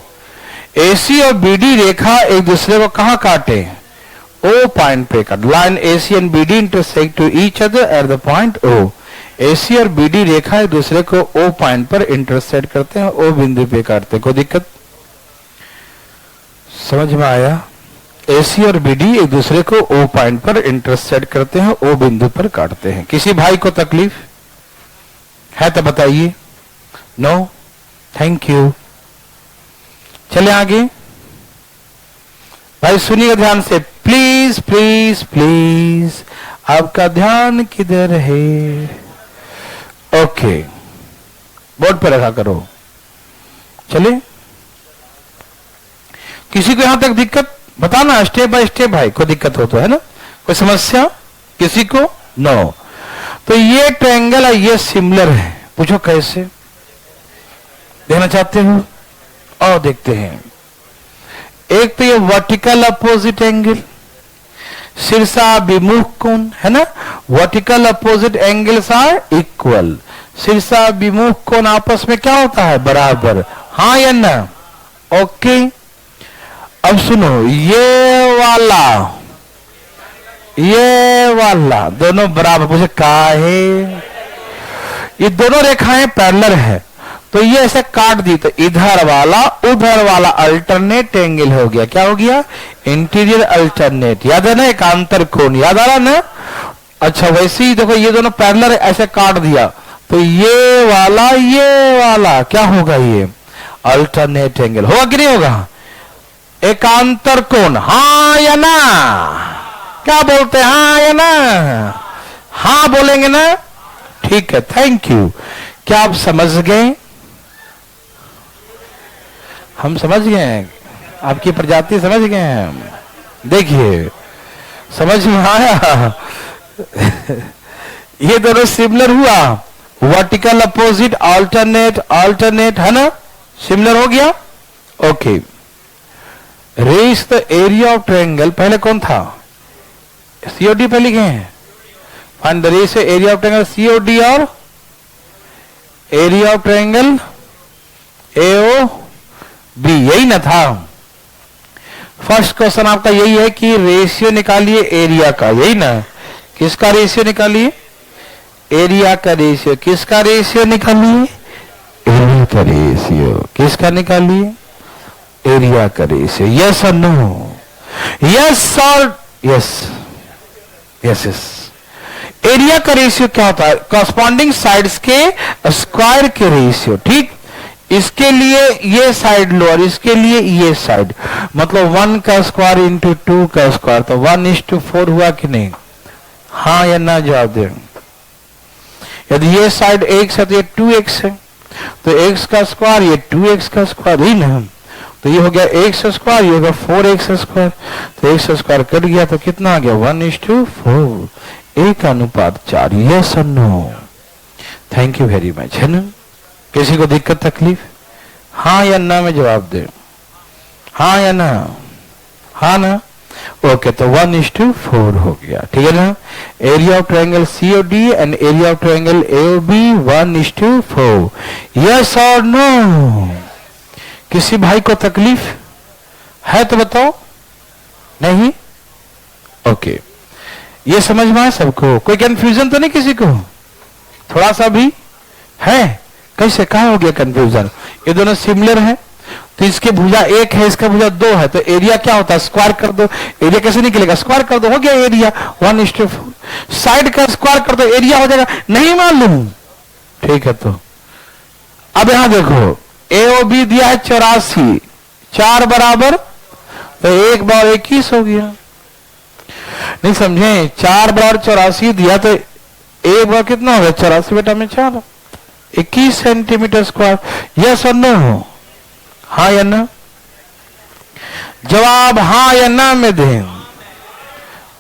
AC और BD रेखा एक दूसरे को कहां काटे? O पॉइंट पे काटे. Line AC and BD intersect to each other at the point O. AC और बीडी रेखा एक दूसरे को ओ पॉइंट पर इंटरसेक्ट करते हैं, ओ बिंदु पे काटते हैं। कोई दिक्कत समझ में आया? एसी और बीडी एक दूसरे को ओ पॉइंट पर इंटरसेक्ट करते हैं, ओ बिंदु पर काटते हैं। किसी भाई को तकलीफ है तो बताइए। No, thank you. चले आगे। भाई सुनिएगा ध्यान से, प्लीज प्लीज प्लीज। आपका ध्यान किधर है? ओके, बोर्ड पे रखा करो। चले, किसी को यहां तक दिक्कत बताना, स्टेप बाय स्टेप भाई। कोई दिक्कत हो तो है ना, कोई समस्या किसी को? नो। तो ये ट्रायंगल है, ये सिमिलर है। पूछो कैसे देखना चाहते हो? और देखते हैं। एक तो ये वर्टिकल अपोजिट एंगल, शीर्षाभिमुख कोण है ना। Vertical opposite angles are equal. शीर्षाभिमुख कोण आपस में क्या होता है? बराबर। हाँ या ना? ओके। अब सुनो, ये वाला दोनों बराबर। मुझे कहा है ये दोनों रेखाएं पैरेलल है, तो ये ऐसे काट दी तो इधर वाला उधर वाला अल्टरनेट एंगल हो गया। क्या हो गया? Interior alternate. याद है ना, एकांतर कोण याद आ रहा ना? अच्छा, वैसे ही देखो, ये दोनों पैरेलल है, ऐसे काट दिया तो ये वाला क्या होगा? ये अल्टरनेट एंगल होगा कि नहीं होगा? एकांतर कोण। हाँ या ना? क्या बोलते हैं? हाँ या ना? हाँ बोलेंगे ना? ठीक है, थैंक यू। क्या आप समझ गए? हम समझ गए हैं, आपकी प्रजाति समझ गए हैं। देखिए, समझ में आया? ये दोनों सिमिलर हुआ। वर्टिकल अपोजिट, अल्टरनेट है ना, सिमिलर हो गया। ओके। रेस द एरिया ऑफ ट्रायंगल, पहले कौन था? सीओडी पे लिखे हैं। फाइंड द रेस एरिया ऑफ ट्रायंगल सीओडी और area of triangle AO B, यही ना था? फर्स्ट क्वेश्चन आपका यही है कि रेशियो निकालिए एरिया का, यही ना? किसका रेशियो निकालिए? एरिया का रेशियो। किसका रेशियो निकालिए? एरिया का रेशियो। किसका निकालिए? एरिया का रेशियो। यस और नो? यस और यस? Yes yes. एरिया का रेशियो क्या होता है? कॉरस्पॉन्डिंग साइड्स के स्क्वायर के रेशियो। ठीक, इसके लिए ये साइड लो और इसके लिए ये साइड, मतलब 1 का स्क्वायर इंटू 2 का स्क्वायर, तो 1:4 हुआ कि नहीं? हाँ या ना जवाब दे। यदि ये साइड x है तो ये 2x है, तो x का स्क्वायर ये 2x का स्क्वायर ही ना, तो ये हो गया x स्क्वायर, ये होगा 4x स्क्वायर। तो x स्क्वायर कट गया तो कितना आ गया? 1:4, 1:4। यस और no? Thank you very much. है ना? किसी को दिक्कत तकलीफ? हाँ या ना में जवाब दे। हाँ या ना? हाँ ना? ओके, तो 1:4 हो गया। ठीक है ना? Area of triangle COD and area of triangle AOB 1:4। Yes और नो? किसी भाई को तकलीफ है तो बताओ। नहीं? ओके, ये समझ में आया सबको? कोई कंफ्यूजन तो नहीं किसी को? थोड़ा सा भी है? कैसे कहाँ हो गया कंफ्यूजन? ये दोनों सिमिलर हैं, तो इसके भुजा 1 है, इसका भुजा 2 है, तो एरिया क्या होता है? स्क्वायर कर दो। एरिया कैसे निकलेगा? स्क्वायर कर दो, हो गया एरिया 1:4। साइड का स्क्वायर कर दो, एरिया हो जाएगा। नहीं मालूम? ठीक है, तो अब यहां देखो, एओबी दिया है 84, 4 बराबर, तो 1 बार 21 हो गया। नहीं समझे? 4 बराबर 84 दिया तो 1 बार कितना हो गया? 84 बेटा में 4, 21 सेंटीमीटर स्क्वायर। यस और नो? हाँ या ना? जवाब हाँ या ना में दें।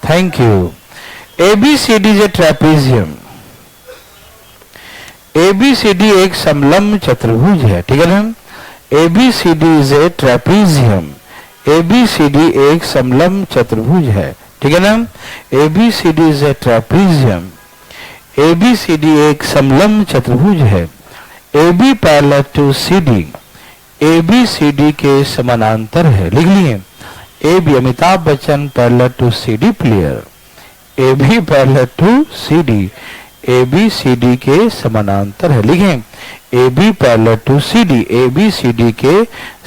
Thank you. ABCD is a trapezium. ABCD एक समलंब चतुर्भुज है। ठीक है ना? ABCD is a trapezium. ABCD एक समलंब चतुर्भुज है। ठीक है ना? ABCD is a trapezium. ABCD एक समलंब चतुर्भुज है। AB parallel to CD, ABCD के समानांतर है। लिख लिए? AB Amitabh Bachchan parallel to CD player, AB parallel to C D, A B C D के समानांतर है। लिखें A B parallel to C D, A B C D के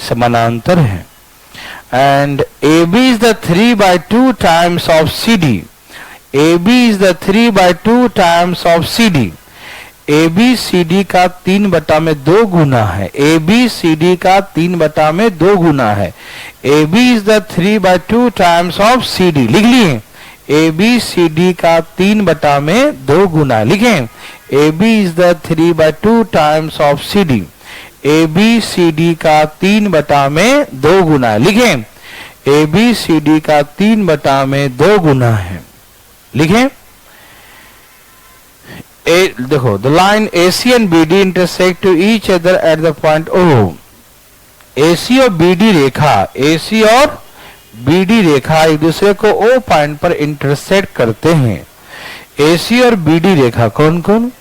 समानांतर है। And A B is the 3/2 times of C D, A B is the 3/2 times of C D. A B C D का 3/2 गुना है, ए बी सी डी का 3/2 गुना है। A B is the 3/2 times of C D. लिख लिए ए बी सी डी का 3/2 गुना। लिखें A B is the 3/2 times of C D, A B C D का 3/2 गुना। लिखें ए बी सी डी का 3/2 गुना है। लिखें देखो the line A C and B D intersect to each other at the point O. A C और बी डी रेखा, ए सी और बी डी रेखा एक दूसरे को ओ पॉइंट पर इंटरसेक्ट करते हैं। ए सी और बी डी रेखा कौन कौन?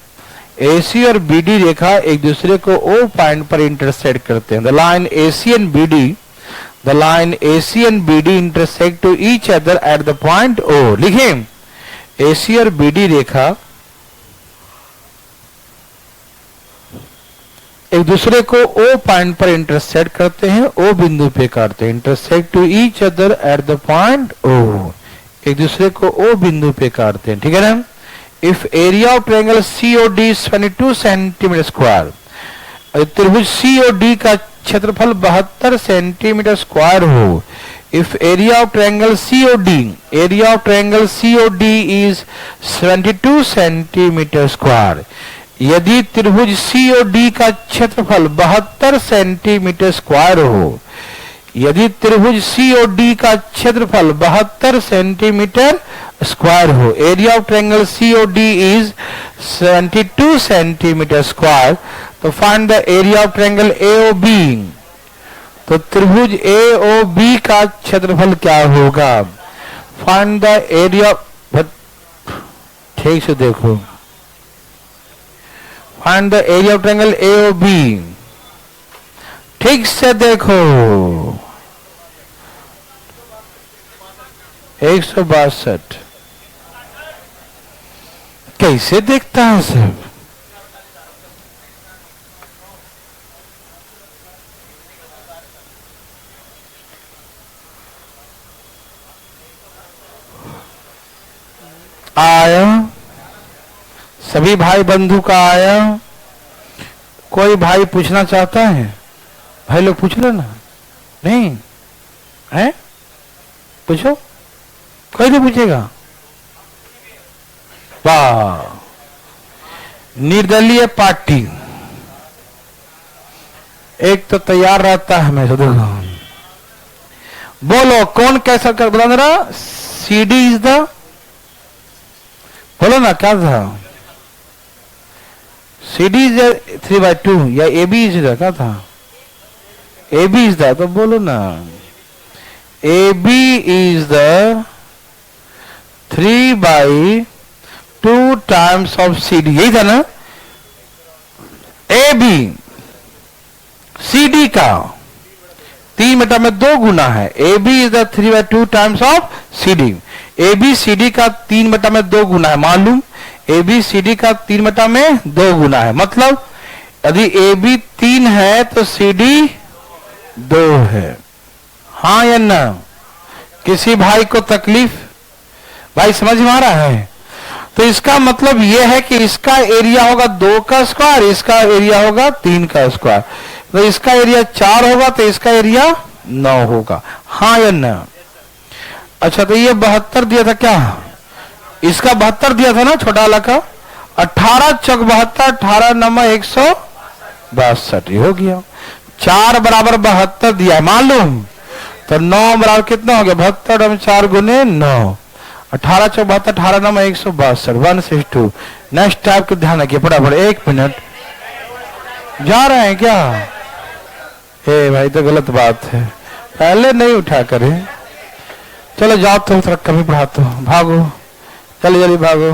ए सी और बी डी रेखा एक दूसरे को ओ पॉइंट पर इंटरसेक्ट करते हैं। The line A C and B D, the line A C and B D intersect to each other at the point O. लिखें ए सी और बी डी रेखा एक दूसरे को ओ पॉइंट पर इंटरसेक्ट करते हैं, ओ बिंदु पे काटते हैं। Intersect to each other at the point O, एक दूसरे को ओ बिंदु पे काटते हैं। ठीक है ना? If area of triangle COD is 22 centimetre square, त्रिभुज सीओडी का क्षेत्रफल 72 सेंटीमीटर स्क्वायर हो। If area of triangle COD, area of triangle COD is 72 centimetre square, यदि त्रिभुज सीओडी का क्षेत्रफल 72 सेंटीमीटर स्क्वायर हो, यदि त्रिभुज सीओडी का क्षेत्रफल 72 सेंटीमीटर स्क्वायर हो, area of triangle COD is 72 centimetre square, तो find the area of triangle AOB. तो त्रिभुज एओबी का क्षेत्रफल क्या होगा? फाइंड द एरिया, ठीक से देखो, find the area of triangle AOB, ठीक से देखो। 162 कैसे देखता है सब? आया सभी भाई बंधु का आया। कोई भाई पूछना चाहता है? भाई लोग पूछ लो ना। नहीं है? पूछो, कोई नहीं पूछेगा। वाह, निर्दलीय पार्टी एक तो तैयार रहता है हमेशा। देखो बोलो कौन कैसा कर बता रहा? सीडी इज द, बोलो ना क्या था? CD इज 3/2 या AB इज क्या था? AB इज द, तो बोलो ना AB is the 3/2 times of CD, यही था ना? AB CD का 3/2 गुना है। AB is the 3/2 times of CD, AB CD का 3/2 गुना है। मालूम AB CD का 3/2 गुना है, मतलब यदि AB 3 है तो CD 2 है। हाँ या ना? किसी भाई को तकलीफ? भाई समझ में आ रहा है? तो इसका मतलब यह है कि इसका एरिया होगा 2 का स्क्वायर, इसका एरिया होगा 3 का स्क्वायर, तो इसका एरिया 4 होगा तो इसका एरिया 9 होगा। हाँ या ना? अच्छा, तो ये 72 दिया था क्या? इसका 72 दिया था ना छोटा वाला का। 18 चौक 72, 18 नमा 162 हो गया। 4 बराबर 72 दिया मालूम, तो 9 बराबर कितना हो गया? 72 4 गुने 9, 18 चौक 72, 18 नमा 162, 162। नेक्स्ट टाइप को ध्यान रखिए फटाफट। 1 मिनट जा रहे हैं क्या? हे भाई तो गलत बात है, पहले नहीं उठा करे। चलो जाओ, तो थोड़ा कमी पढ़ाते हो, भागो, चलो जल्दी भागो।